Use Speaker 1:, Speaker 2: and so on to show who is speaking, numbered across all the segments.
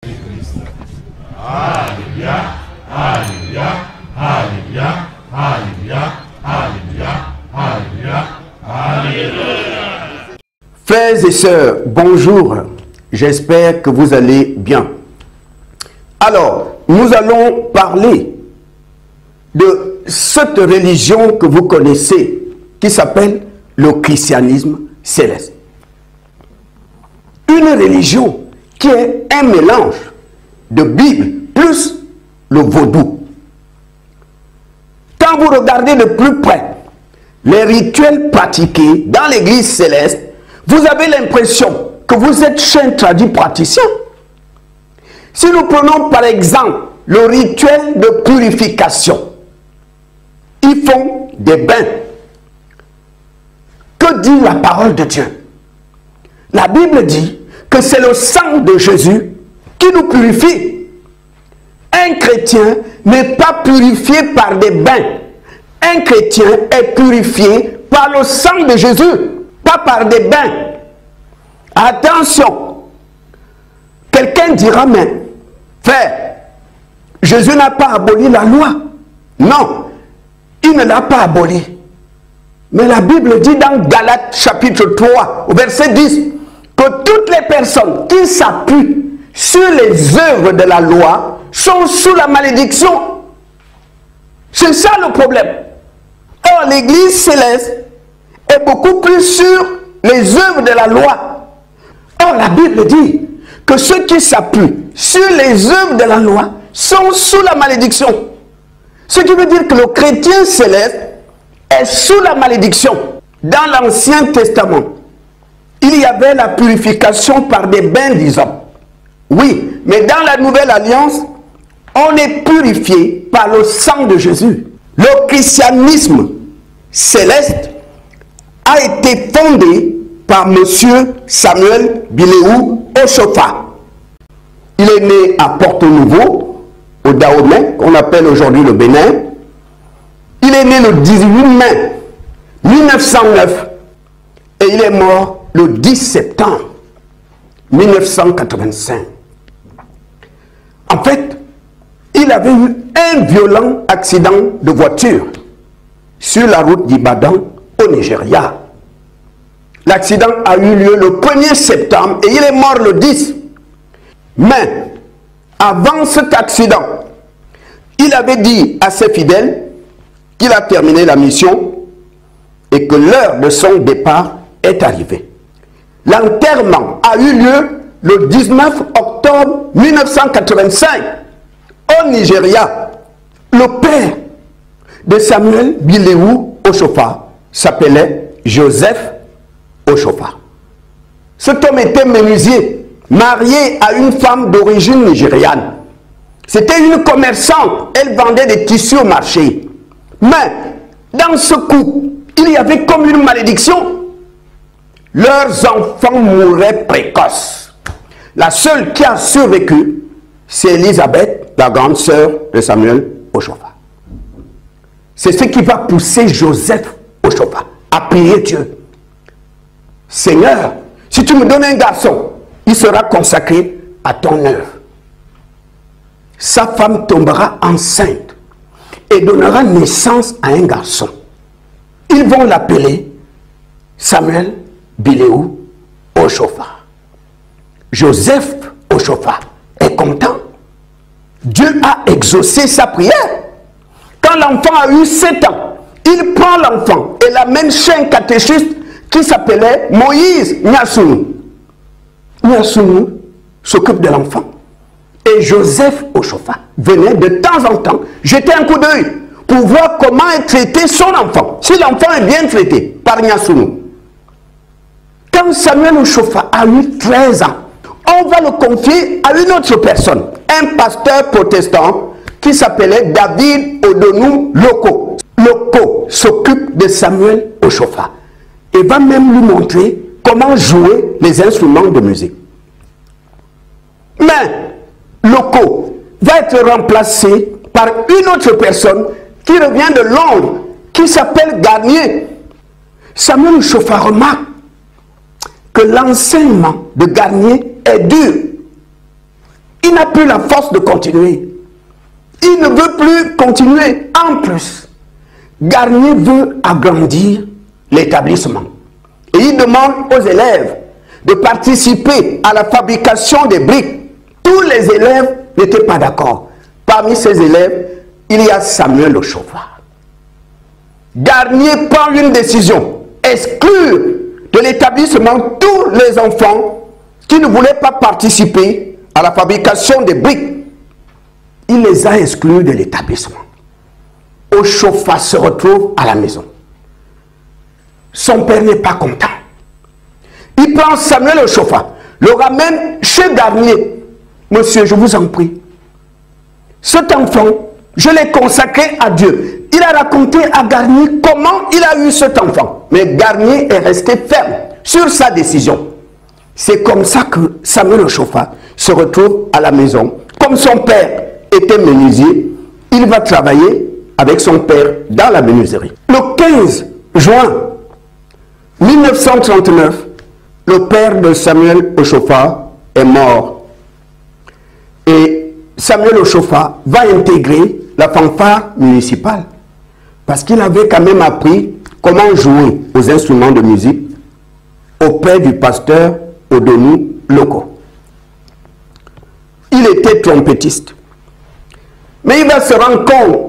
Speaker 1: Alléluia, Alléluia, Alléluia, Alléluia, Alléluia, Alléluia, Alléluia.
Speaker 2: Frères et sœurs, bonjour. J'espère que vous allez bien. Alors, nous allons parler de cette religion que vous connaissez, qui s'appelle le christianisme céleste. Une religion qui est un mélange de Bible plus le vaudou. Quand vous regardez de plus près les rituels pratiqués dans l'église céleste, vous avez l'impression que vous êtes chez un traduit praticien. Si nous prenons par exemple le rituel de purification, ils font des bains. Que dit la parole de Dieu? La Bible dit que c'est le sang de Jésus qui nous purifie. Un chrétien n'est pas purifié par des bains. Un chrétien est purifié par le sang de Jésus, pas par des bains. Attention, quelqu'un dira, mais frère, Jésus n'a pas aboli la loi. Non, il ne l'a pas aboli. Mais la Bible dit dans Galates chapitre 3, au verset 10, que toutes les personnes qui s'appuient sur les œuvres de la loi sont sous la malédiction. C'est ça le problème. Or, l'église céleste est beaucoup plus sur les œuvres de la loi. Or, la Bible dit que ceux qui s'appuient sur les œuvres de la loi sont sous la malédiction. Ce qui veut dire que le chrétien céleste est sous la malédiction. Dans l'Ancien Testament, il y avait la purification par des bains des hommes. Oui, mais dans la Nouvelle Alliance, on est purifié par le sang de Jésus. Le christianisme céleste a été fondé par M. Samuel Biléou Oshofa. Il est né à Porto-Nouveau, au Dahomey, qu'on appelle aujourd'hui le Bénin. Il est né le 18 mai 1909 et il est mort le 10 septembre 1985. En fait, il avait eu un violent accident de voiture sur la route d'Ibadan au Nigeria. L'accident a eu lieu le 1er septembre et il est mort le 10. Mais avant cet accident, il avait dit à ses fidèles qu'il a terminé la mission et que l'heure de son départ est arrivée. L'enterrement a eu lieu le 19 octobre 1985 au Nigeria. Le père de Samuel Biléou Oshofa s'appelait Joseph Oshofa. Cet homme était menuisier, marié à une femme d'origine nigériane. C'était une commerçante, elle vendait des tissus au marché. Mais dans ce couple, il y avait comme une malédiction. Leurs enfants mouraient précoces. La seule qui a survécu, c'est Élisabeth, la grande sœur de Samuel Oshofa. C'est ce qui va pousser Joseph Oshofa à prier Dieu. Seigneur, si tu me donnes un garçon, il sera consacré à ton œuvre. Sa femme tombera enceinte et donnera naissance à un garçon. Ils vont l'appeler Samuel Biléou Oshofa. Joseph Oshofa est content. Dieu a exaucé sa prière. Quand l'enfant a eu 7 ans, il prend l'enfant et l'amène chez un catéchiste qui s'appelait Moïse Nyasunu. Nyasunu s'occupe de l'enfant. Et Joseph Oshofa venait de temps en temps jeter un coup d'œil pour voir comment est traité son enfant. Si l'enfant est bien traité par Nyasunu. Quand Samuel Oshofa a eu 13 ans, on va le confier à une autre personne, un pasteur protestant qui s'appelait David Odonou Loko. Loko s'occupe de Samuel Oshofa et va même lui montrer comment jouer les instruments de musique. Mais Loko va être remplacé par une autre personne qui revient de Londres, qui s'appelle Garnier. Samuel Oshofa remarque que l'enseignement de Garnier est dur. Il n'a plus la force de continuer. Il ne veut plus continuer. En plus, Garnier veut agrandir l'établissement. Et il demande aux élèves de participer à la fabrication des briques. Tous les élèves n'étaient pas d'accord. Parmi ces élèves, il y a Samuel le chauffard. Garnier prend une décision, exclure de l'établissement tous les enfants qui ne voulaient pas participer à la fabrication des briques. Il les a exclus de l'établissement. Au chauffard se retrouve à la maison. Son père n'est pas content. Il prend Samuel le chauffard, le ramène chez Garnier. Monsieur, je vous en prie. Cet enfant, je l'ai consacré à Dieu. Il a raconté à Garnier comment il a eu cet enfant. Mais Garnier est resté ferme sur sa décision. C'est comme ça que Samuel le chauffard se retrouve à la maison. Comme son père était menuisier, il va travailler avec son père dans la menuiserie. Le 15 juin 1939, le père de Samuel le chauffard est mort. Et Samuel le chauffard va intégrer la fanfare municipale. Parce qu'il avait quand même appris comment jouer aux instruments de musique auprès du pasteur Odonou Loko. Il était trompettiste. Mais il va se rendre compte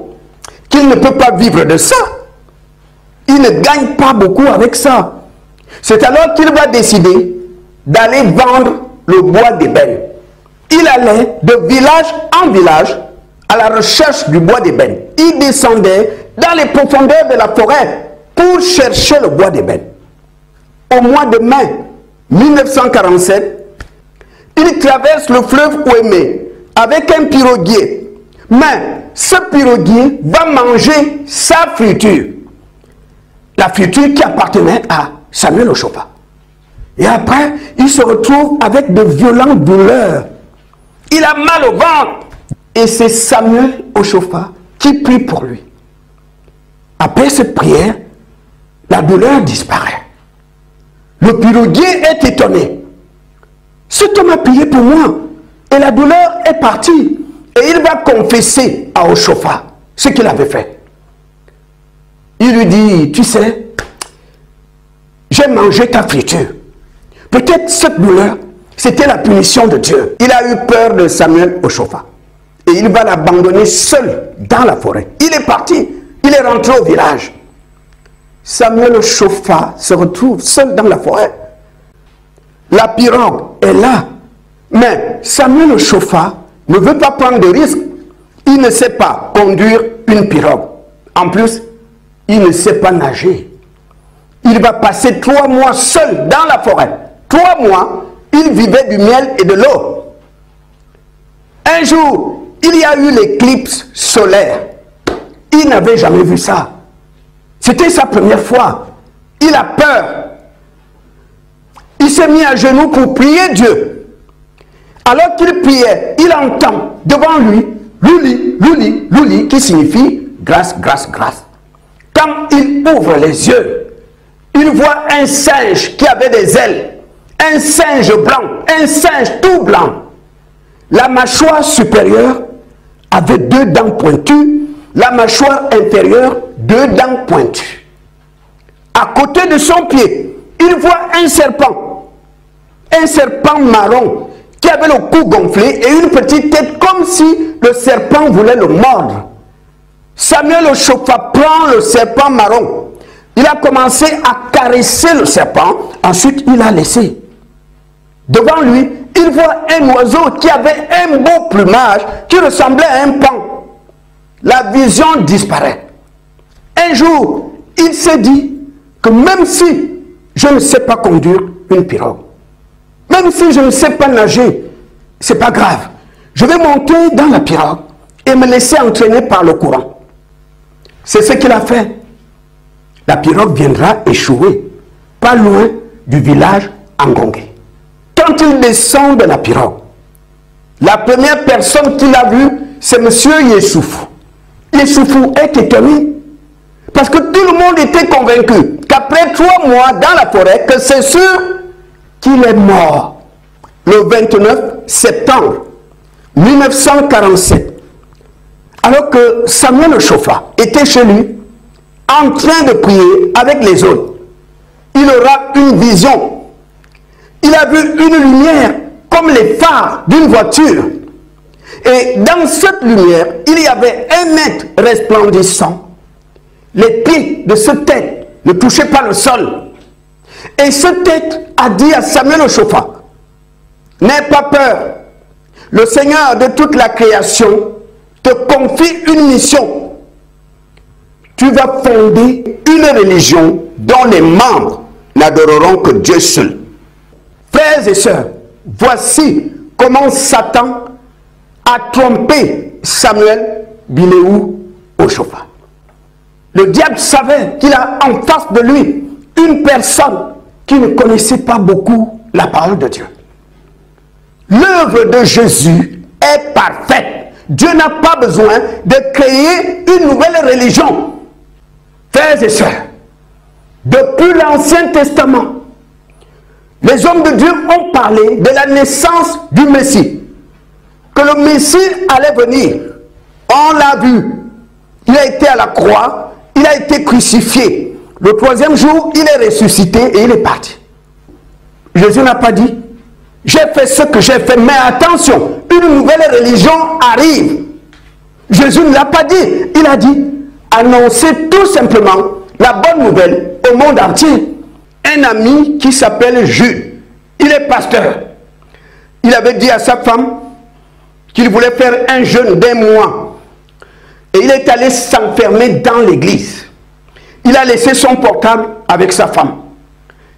Speaker 2: qu'il ne peut pas vivre de ça. Il ne gagne pas beaucoup avec ça. C'est alors qu'il va décider d'aller vendre le bois d'ébène. Il allait de village en village à la recherche du bois d'ébène. Il descendait dans les profondeurs de la forêt pour chercher le bois d'ébène. Au mois de mai 1947, il traverse le fleuve Ouémé avec un piroguier. Mais ce piroguier va manger sa friture. La friture qui appartenait à Samuel le chauffard. Et après, il se retrouve avec de violentes douleurs. Il a mal au ventre. Et c'est Samuel le chauffard qui prie pour lui. Après cette prière, la douleur disparaît. Le piroguier est étonné. Cet homme a prié pour moi. Et la douleur est partie. Et il va confesser à Ochofa ce qu'il avait fait. Il lui dit, tu sais, j'ai mangé ta friture. Peut-être cette douleur, c'était la punition de Dieu. Il a eu peur de Samuel Ochofa. Et il va l'abandonner seul dans la forêt. Il est parti. Il est rentré au village. Samuel Ochofa se retrouve seul dans la forêt. La pirogue est là. Mais Samuel Ochofa ne veut pas prendre de risques. Il ne sait pas conduire une pirogue. En plus, il ne sait pas nager. Il va passer 3 mois seul dans la forêt. 3 mois, il vivait du miel et de l'eau. Un jour, il y a eu l'éclipse solaire. Il n'avait jamais vu ça. C'était sa première fois. Il a peur. Il s'est mis à genoux pour prier Dieu. Alors qu'il priait, il entend devant lui Luli, Luli, Luli, qui signifie grâce, grâce, grâce. Quand il ouvre les yeux, il voit un singe qui avait des ailes, un singe blanc, un singe tout blanc. La mâchoire supérieure avait 2 dents pointues, la mâchoire inférieure 2 dents pointues. À côté de son pied, il voit un serpent marron qui avait le cou gonflé et une petite tête comme si le serpent voulait le mordre. Samuel Ochofa prend le serpent marron. Il a commencé à caresser le serpent. Ensuite, il a laissé. Devant lui, il voit un oiseau qui avait un beau plumage qui ressemblait à un paon. La vision disparaît. Un jour, il s'est dit que même si je ne sais pas conduire une pirogue, même si je ne sais pas nager, c'est pas grave. Je vais monter dans la pirogue et me laisser entraîner par le courant. C'est ce qu'il a fait. La pirogue viendra échouer pas loin du village Angongé. Quand il descend de la pirogue, la première personne qu'il a vue, c'est M. Yessoufou. Yessoufou est étonné parce que tout le monde était convaincu qu'après 3 mois dans la forêt, que c'est sûr qu'il est mort. Le 29 septembre 1947, alors que Samuel Ochofa était chez lui, en train de prier avec les autres, il aura une vision. Il a vu une lumière comme les phares d'une voiture. Et dans cette lumière, il y avait un être resplendissant. Les pieds de cette tête ne touchaient pas le sol. Et cette tête a dit à Samuel Ochofa, n'aie pas peur, le Seigneur de toute la création te confie une mission. Tu vas fonder une religion dont les membres n'adoreront que Dieu seul. Frères et sœurs, voici comment Satan a trompé Samuel Biléou Ochofa. Le diable savait qu'il a en face de lui une personne qui ne connaissait pas beaucoup la parole de Dieu. L'œuvre de Jésus est parfaite. Dieu n'a pas besoin de créer une nouvelle religion. Frères et sœurs, depuis l'Ancien Testament, les hommes de Dieu ont parlé de la naissance du Messie. Que le Messie allait venir. On l'a vu. Il a été à la croix, il a été crucifié. Le troisième jour, il est ressuscité et il est parti. Jésus n'a pas dit, j'ai fait ce que j'ai fait, mais attention, une nouvelle religion arrive. Jésus ne l'a pas dit. Il a dit, annoncez tout simplement la bonne nouvelle au monde entier. Un ami qui s'appelle Jude, il est pasteur. Il avait dit à sa femme qu'il voulait faire un jeûne d'1 mois. Et il est allé s'enfermer dans l'église. Il a laissé son portable avec sa femme.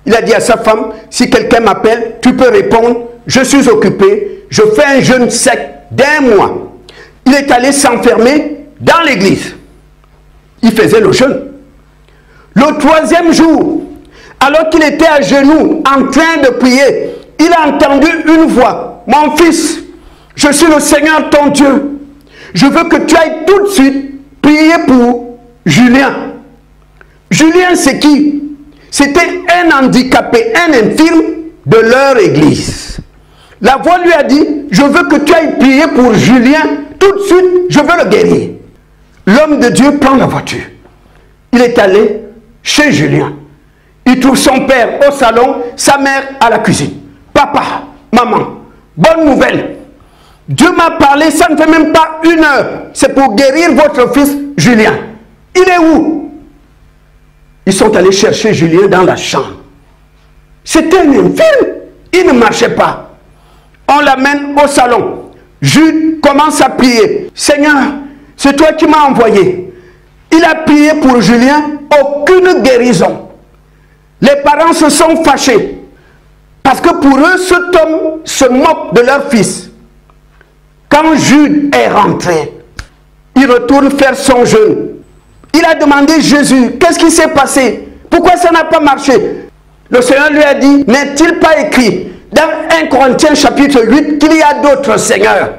Speaker 2: Il a dit à sa femme, si quelqu'un m'appelle, tu peux répondre, je suis occupé, je fais un jeûne sec d'1 mois. Il est allé s'enfermer dans l'église. Il faisait le jeûne. Le troisième jour, alors qu'il était à genoux, en train de prier, il a entendu une voix. Mon fils, je suis le Seigneur ton Dieu. Je veux que tu ailles tout de suite prier pour Julien. Julien, c'est qui? C'était un handicapé, un infirme de leur église. La voix lui a dit, je veux que tu ailles prier pour Julien. Tout de suite, je veux le guérir. L'homme de Dieu prend la voiture. Il est allé chez Julien. Il trouve son père au salon, sa mère à la cuisine. Papa, maman, bonne nouvelle. Dieu m'a parlé, ça ne fait même pas 1 heure. C'est pour guérir votre fils Julien. Il est où? Ils sont allés chercher Julien dans la chambre. C'était un infirme. Il ne marchait pas. On l'amène au salon. Jude commence à prier. Seigneur, c'est toi qui m'as envoyé. Il a prié pour Julien, aucune guérison. Les parents se sont fâchés. Parce que pour eux, cet homme se moque de leur fils. Quand Jude est rentré, il retourne faire son jeûne. Il a demandé Jésus, qu'est-ce qui s'est passé? Pourquoi ça n'a pas marché? Le Seigneur lui a dit, n'est-il pas écrit dans 1 Corinthiens chapitre 8 qu'il y a d'autres seigneurs?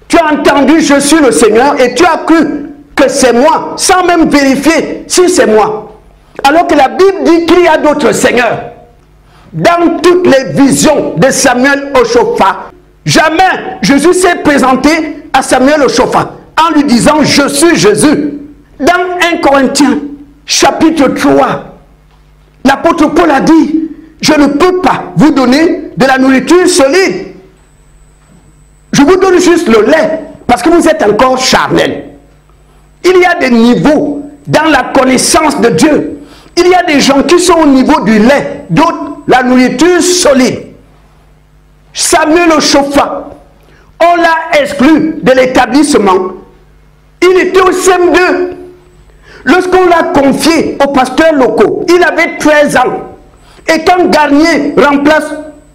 Speaker 2: Tu as entendu, je suis le Seigneur, et tu as cru que c'est moi, sans même vérifier si c'est moi. Alors que la Bible dit qu'il y a d'autres seigneurs. Dans toutes les visions de Samuel Ochofa, jamais Jésus s'est présenté à Samuel Ochofa en lui disant, je suis Jésus. Dans 1 Corinthiens, chapitre 3, l'apôtre Paul a dit, je ne peux pas vous donner de la nourriture solide. Je vous donne juste le lait, parce que vous êtes encore charnel. Il y a des niveaux dans la connaissance de Dieu. Il y a des gens qui sont au niveau du lait, d'autres la nourriture solide. Samuel Ochofa, on l'a exclu de l'établissement. Il était au CM2. Lorsqu'on l'a confié aux pasteurs locaux, il avait 13 ans. Et quand Garnier remplace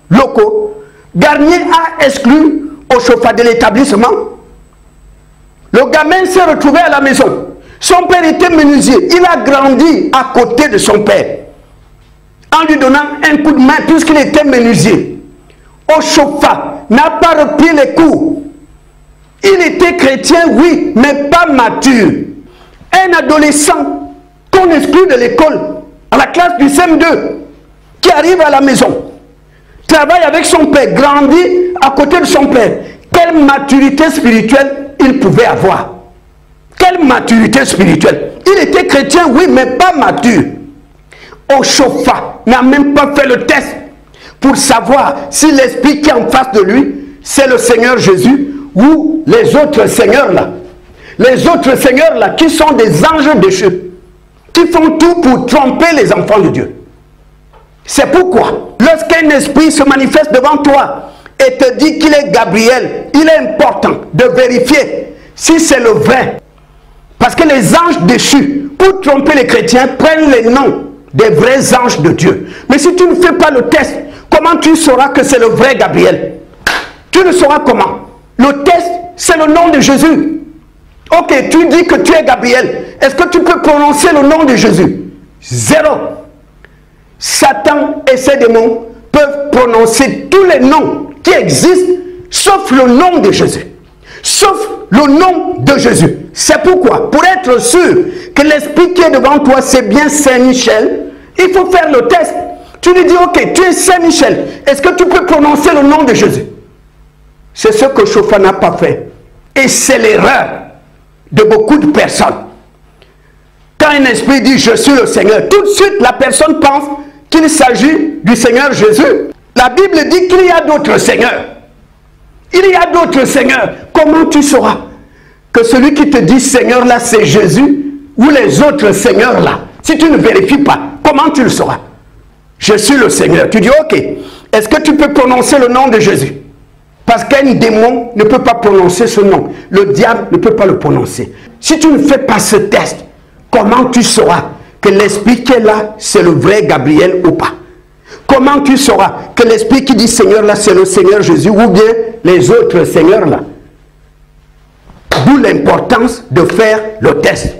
Speaker 2: locaux, Garnier a exclu Ochofa de l'établissement. Le gamin s'est retrouvé à la maison. Son père était menuisier. Il a grandi à côté de son père, en lui donnant un coup de main puisqu'il était menuisier. Ochofa n'a pas repris les cours. Il était chrétien, oui, mais pas mature. Un adolescent qu'on exclut de l'école, à la classe du CM2, qui arrive à la maison, travaille avec son père, grandit à côté de son père. quelle maturité spirituelle il pouvait avoir. Quelle maturité spirituelle. Il était chrétien, oui, mais pas mature. Oshopha n'a même pas fait le test pour savoir si l'esprit qui est en face de lui, c'est le Seigneur Jésus ou les autres seigneurs là. Les autres seigneurs là qui sont des anges déchus, qui font tout pour tromper les enfants de Dieu. C'est pourquoi, lorsqu'un esprit se manifeste devant toi et te dit qu'il est Gabriel, il est important de vérifier si c'est le vrai. Parce que les anges déchus, pour tromper les chrétiens, prennent les noms des vrais anges de Dieu. Mais si tu ne fais pas le test, comment tu sauras que c'est le vrai Gabriel? Tu le sauras comment? Le test, c'est le nom de Jésus. Ok, tu dis que tu es Gabriel. Est-ce que tu peux prononcer le nom de Jésus? Zéro. Satan et ses démons peuvent prononcer tous les noms qui existent, sauf le nom de Jésus. Sauf le nom de Jésus. C'est pourquoi, pour être sûr que l'esprit qui est devant toi, c'est bien Saint-Michel, il faut faire le test. Tu lui dis, ok, tu es Saint-Michel. Est-ce que tu peux prononcer le nom de Jésus? C'est ce que Chopha n'a pas fait. Et c'est l'erreur de beaucoup de personnes. Quand un esprit dit, je suis le Seigneur, tout de suite, la personne pense qu'il s'agit du Seigneur Jésus. La Bible dit qu'il y a d'autres seigneurs. Il y a d'autres seigneurs. Comment tu sauras que celui qui te dit Seigneur là, c'est Jésus ou les autres seigneurs là? Si tu ne vérifies pas, comment tu le sauras? Je suis le Seigneur. Tu dis, ok, est-ce que tu peux prononcer le nom de Jésus? Parce qu'un démon ne peut pas prononcer ce nom. Le diable ne peut pas le prononcer. Si tu ne fais pas ce test, comment tu sauras que l'esprit qui est là, c'est le vrai Gabriel ou pas? Comment tu sauras que l'esprit qui dit Seigneur là, c'est le Seigneur Jésus ou bien les autres seigneurs là? D'où l'importance de faire le test.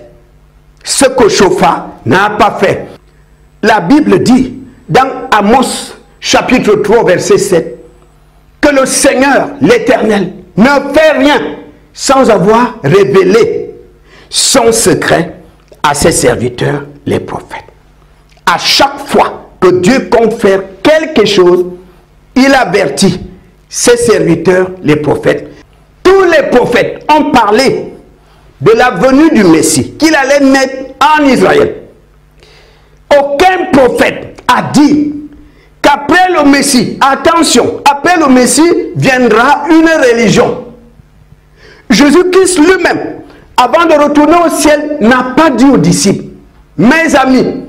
Speaker 2: Ce que Chopha n'a pas fait. La Bible dit dans Amos chapitre 3 verset 7 que le Seigneur, l'Éternel, ne fait rien sans avoir révélé son secret à ses serviteurs, les prophètes. À chaque fois que Dieu compte faire quelque chose, il avertit ses serviteurs, les prophètes. Tous les prophètes ont parlé de la venue du Messie, qu'il allait mettre en Israël. Aucun prophète a dit qu'après le Messie, attention, après le Messie viendra une religion. Jésus-Christ lui-même, avant de retourner au ciel, n'a pas dit aux disciples, mes amis,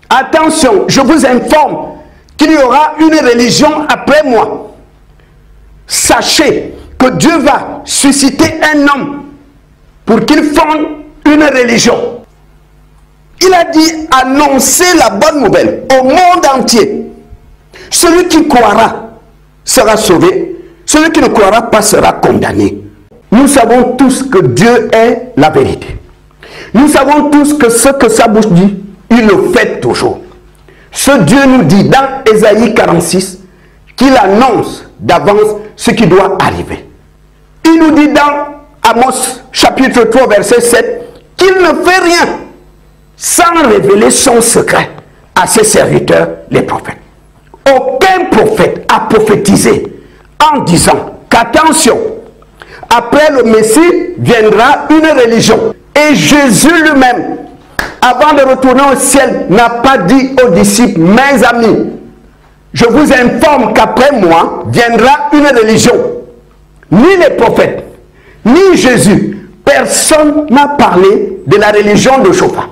Speaker 2: attention, je vous informe qu'il y aura une religion après moi. Sachez que Dieu va susciter un homme pour qu'il fonde une religion. Il a dit annoncer la bonne nouvelle au monde entier. Celui qui croira sera sauvé. Celui qui ne croira pas sera condamné. Nous savons tous que Dieu est la vérité. Nous savons tous que ce que sa bouche dit, il le fait toujours. Ce Dieu nous dit dans Ésaïe 46 qu'il annonce d'avance ce qui doit arriver. Il nous dit dans Amos chapitre 3 verset 7 qu'il ne fait rien sans révéler son secret à ses serviteurs les prophètes. Aucun prophète a prophétisé en disant qu'attention, après le Messie viendra une religion. Et Jésus lui-même, avant de retourner au ciel, n'a pas dit aux disciples, mes amis, je vous informe qu'après moi viendra une religion. Ni les prophètes, ni Jésus, personne n'a parlé de la religion de Chopha.